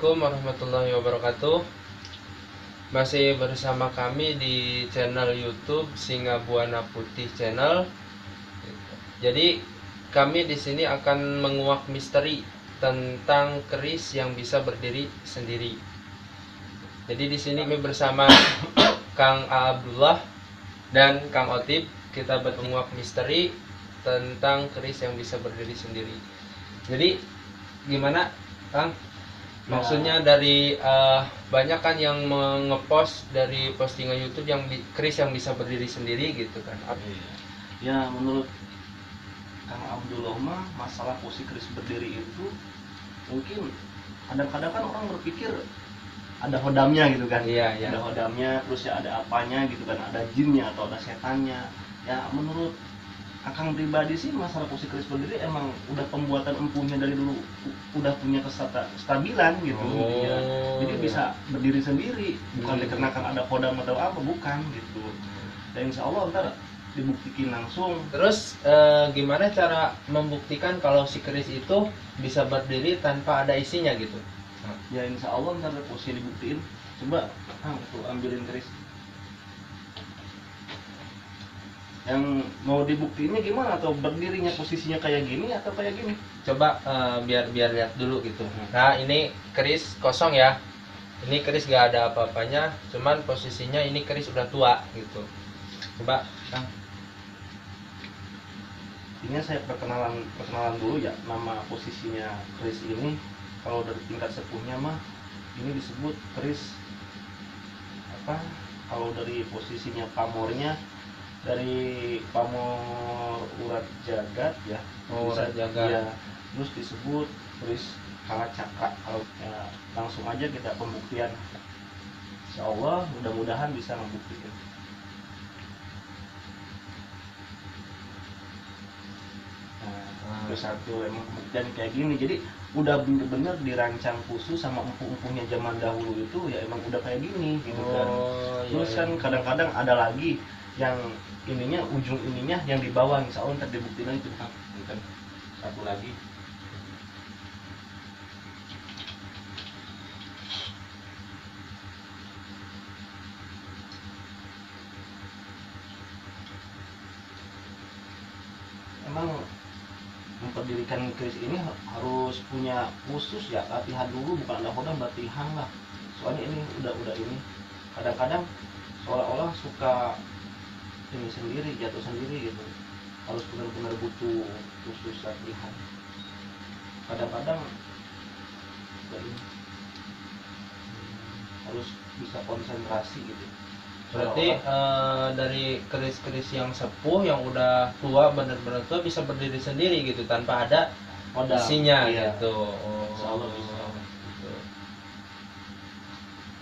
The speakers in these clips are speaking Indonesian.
Assalamualaikum warahmatullahi wabarakatuh. Masih bersama kami di channel YouTube Singa Buana Putih Channel. Jadi kami di sini akan menguak misteri tentang keris yang bisa berdiri sendiri. Jadi di sini kami bersama Kang Abdullah dan Kang Otip. Kita menguak misteri tentang keris yang bisa berdiri sendiri. Jadi gimana, Kang? Maksudnya dari banyak kan yang ngepost dari postingan YouTube yang keris yang bisa berdiri sendiri gitu kan. Ya menurut Kang Abdullah mah masalah posisi keris berdiri itu mungkin kadang-kadang kan orang berpikir ada hodamnya gitu kan. Iya. Ada hodamnya, terus ya ada apanya gitu kan, ada jinnya atau ada setannya. Ya menurut Akang pribadi sih masalah posisi keris berdiri emang udah pembuatan empunya dari dulu udah punya kestabilan gitu. Ya. Jadi bisa berdiri sendiri, bukan dikarenakan ada hodam atau apa, bukan gitu. Dan insya Allah ntar dibuktikan langsung. Terus gimana cara membuktikan kalau si keris itu bisa berdiri tanpa ada isinya gitu? Ya insya Allah ntar posisi dibuktiin. Coba tuh ambilin keris. Yang mau dibuktiinnya gimana, atau berdirinya posisinya kayak gini atau kayak gini? Coba biar lihat dulu gitu. Nah ini keris kosong ya. Ini keris gak ada apa-apanya, cuman posisinya ini keris udah tua gitu. Coba, Kang. Ini saya perkenalan dulu ya, nama posisinya keris ini. Kalau dari tingkat sepuhnya mah ini disebut keris apa? Kalau dari posisinya pamornya dari pamor urat jagat ya. Urat jagat. Ya, terus disebut keris kalacakra. Kalau ya, langsung aja kita pembuktian. Insya Allah mudah-mudahan bisa membuktikan. Terus satu emang pembuktian kayak gini, jadi udah bener-bener dirancang khusus sama empu-empunya zaman dahulu itu ya, emang udah kayak gini gitu kan. Terus kan kadang-kadang ada lagi yang ininya, ujung ininya yang di bawah, insya Allah ntar dibuktiin itu kan. Satu lagi. Emang memperdirikan keris ini harus punya khusus ya, latihan dulu, bukan ada hodam latihan lah. Soalnya ini udah ini kadang-kadang seolah-olah suka ini sendiri, jatuh sendiri gitu. Harus benar-benar butuh khusus latihan. Kadang-kadang harus bisa konsentrasi gitu. Berarti dari keris-keris yang sepuh yang udah tua, bener-bener tua, bisa berdiri sendiri gitu tanpa ada isinya gitu. Insya bisa. Gitu.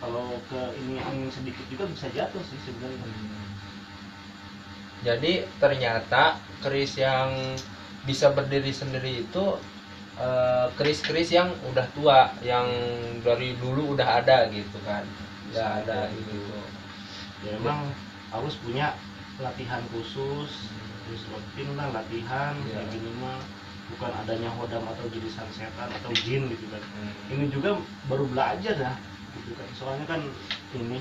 Kalau ke ini angin sedikit juga bisa jatuh sih sebenarnya. Jadi ternyata keris yang bisa berdiri sendiri itu keris-keris yang udah tua, yang dari dulu udah ada gitu kan. Udah ada gitu. Ya memang harus punya latihan khusus, terus rutin lah latihan kayak gini mah, bukan adanya hodam atau jirisan setan atau jin gitu kan. Ini juga baru belajar ya gitu kan, soalnya kan ini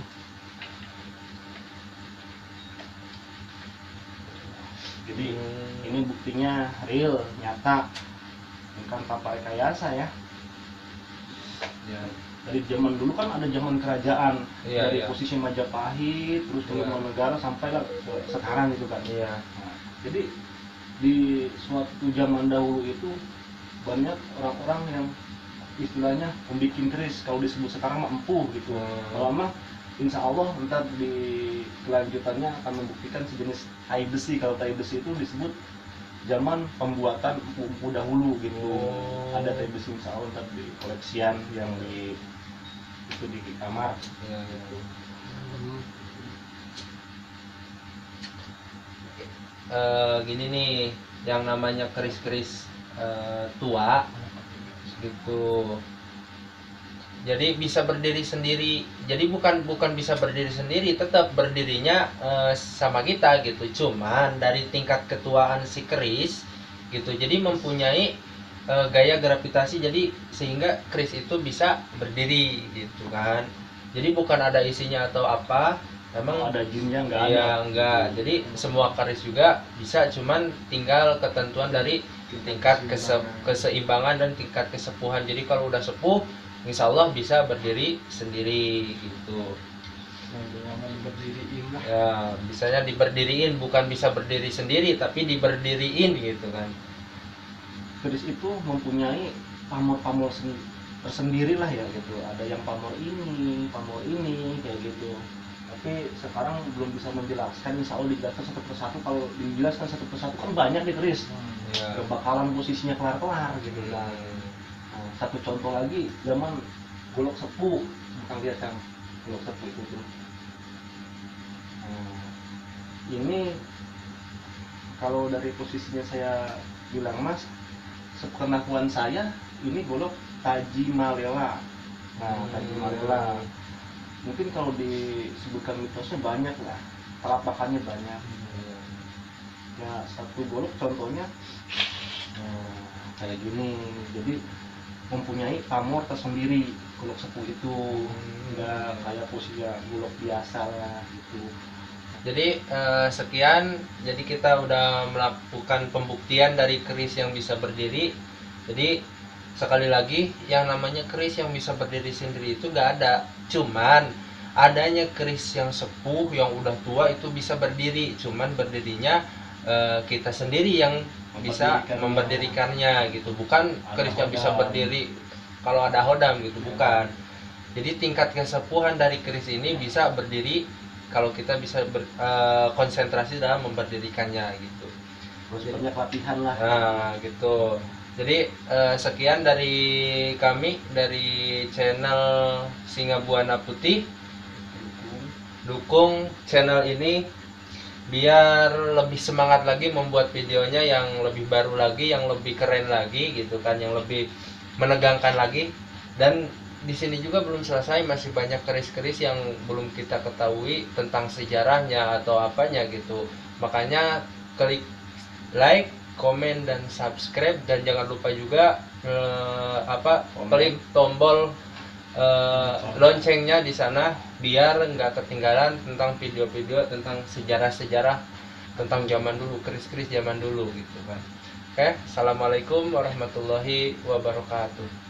jadi ini buktinya real, nyata, bukan tanpa rekayasa ya. Dari zaman dulu kan ada zaman kerajaan, dari posisi Majapahit terus turun negara sampai lah sekarang gitu kan. Nah, jadi di suatu zaman dahulu itu banyak orang-orang yang istilahnya membikin keris, kalau disebut sekarang mah empu gitu. Kalau mah insya Allah ntar di kelanjutannya akan membuktikan sejenis tai besi. Kalau tai besi itu disebut zaman pembuatan empu dahulu gitu. Ada tai besi insya Allah ntar di koleksian yang di itu di kamar. Gitu. Gini nih, yang namanya keris-keris tua gitu. Jadi bisa berdiri sendiri. Jadi bukan bisa berdiri sendiri, tetap berdirinya sama kita gitu. Cuman dari tingkat ketuaan si keris gitu. Jadi mempunyai gaya gravitasi, jadi sehingga keris itu bisa berdiri gitu kan. Jadi bukan ada isinya atau apa, emang ada jinnya nggak ada. Iya, enggak. Jadi semua keris juga bisa, cuman tinggal ketentuan dari tingkat keseimbangan dan tingkat kesepuhan. Jadi kalau udah sepuh, insya Allah bisa berdiri sendiri gitu. Ya, bisanya diberdiriin, bukan bisa berdiri sendiri, tapi diberdiriin gitu kan. Keris itu mempunyai pamor-pamor tersendiri lah ya gitu. Ada yang pamor ini kayak gitu. Tapi sekarang belum bisa menjelaskan, insya Allah dijelaskan satu persatu. Kalau dijelaskan satu persatu kan banyak di keris, bakalan posisinya kelar-kelar gitu kan. Nah, satu contoh lagi, zaman golok sepuh, Kang lihat kan golok sepuh itu tuh. Nah, ini kalau dari posisinya saya bilang Mas, sepengetahuan saya ini golok Taji Malela. Nah, Taji Malela mungkin kalau disebutkan mitosnya banyak lah, pelapakannya banyak. Ya satu golok contohnya kayak gini, jadi mempunyai pamor tersendiri golok sepuh itu, nggak kayak posisinya golok biasa lah gitu. Jadi sekian, jadi kita udah melakukan pembuktian dari keris yang bisa berdiri. Jadi sekali lagi, yang namanya keris yang bisa berdiri sendiri itu gak ada. Cuman adanya keris yang sepuh, yang udah tua itu bisa berdiri. Cuman berdirinya kita sendiri yang bisa memberdirikannya gitu. Bukan kerisnya bisa berdiri kalau ada hodam gitu, bukan. Jadi tingkat kesepuhan dari keris ini bisa berdiri kalau kita bisa konsentrasi dalam memberdirikannya gitu. Terus banyak latihan lah. Nah gitu. Jadi sekian dari kami dari channel Singa Buana Putih. Dukung channel ini biar lebih semangat lagi membuat videonya yang lebih baru lagi, yang lebih keren lagi gitu kan, yang lebih menegangkan lagi. Dan di sini juga belum selesai, masih banyak keris-keris yang belum kita ketahui tentang sejarahnya atau apanya gitu. Makanya klik like, komen dan subscribe, dan jangan lupa juga klik tombol loncengnya di sana biar nggak ketinggalan tentang video-video tentang sejarah-sejarah tentang zaman dulu, keris-keris zaman dulu gitu kan. Oke, assalamualaikum warahmatullahi wabarakatuh.